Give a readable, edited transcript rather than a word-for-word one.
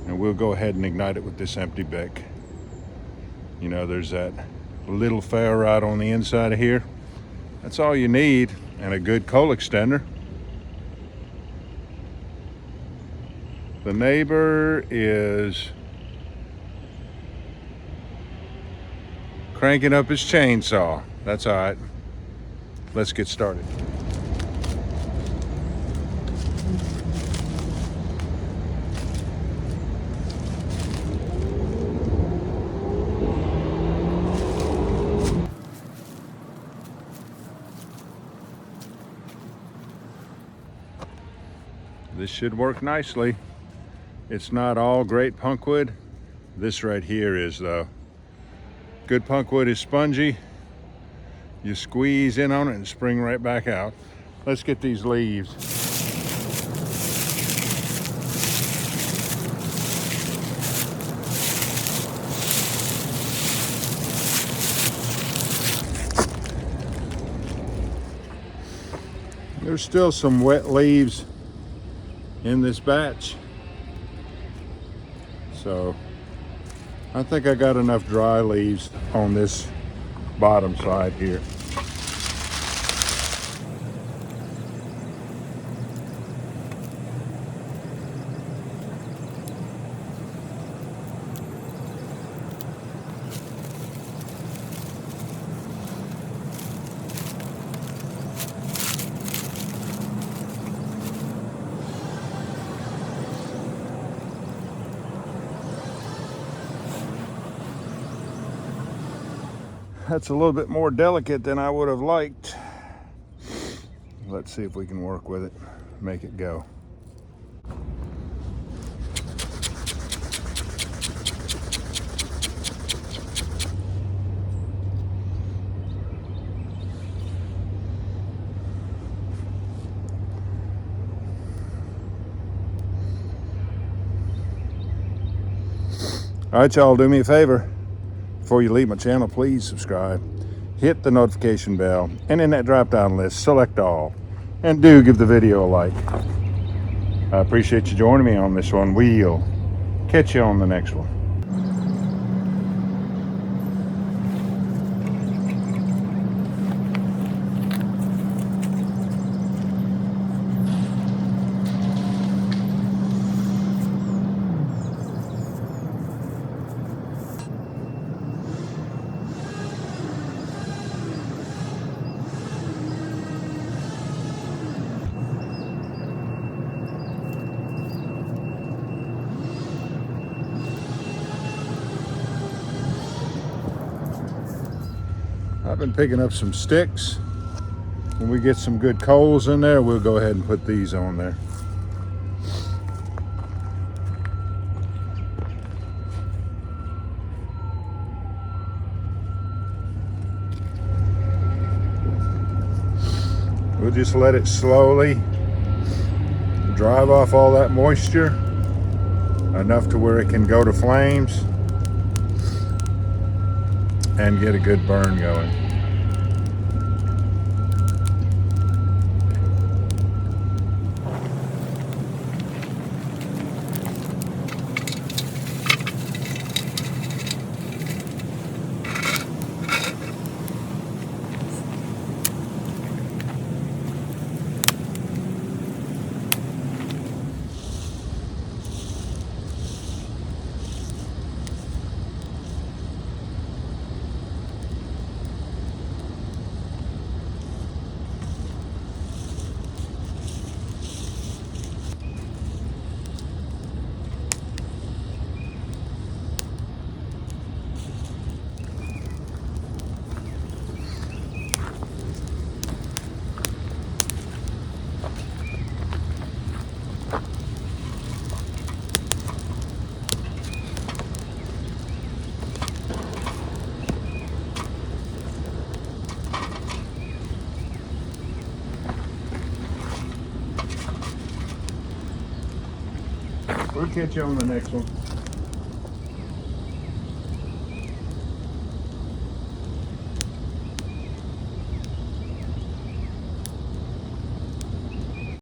and we'll go ahead and ignite it with this Empty BIC. You know, there's that little ferro rod on the inside of here. That's all you need, and a good coal extender. The neighbor is cranking up his chainsaw. That's all right. Let's get started. This should work nicely. It's not all great punkwood. This right here is though. Good punkwood is spongy. You squeeze in on it and spring right back out. Let's get these leaves. There's still some wet leaves in this batch, so I think I got enough dry leaves on this bottom side here. That's a little bit more delicate than I would have liked. Let's see if we can work with it, make it go. All right, y'all, do me a favor. Before you leave my channel, please subscribe, hit the notification bell, and in that drop-down list, select all, and do give the video a like. I appreciate you joining me on this one. We'll catch you on the next one. I've been picking up some sticks. When we get some good coals in there, we'll go ahead and put these on there. We'll just let it slowly drive off all that moisture, enough to where it can go to flames and get a good burn going. We'll catch you on the next one.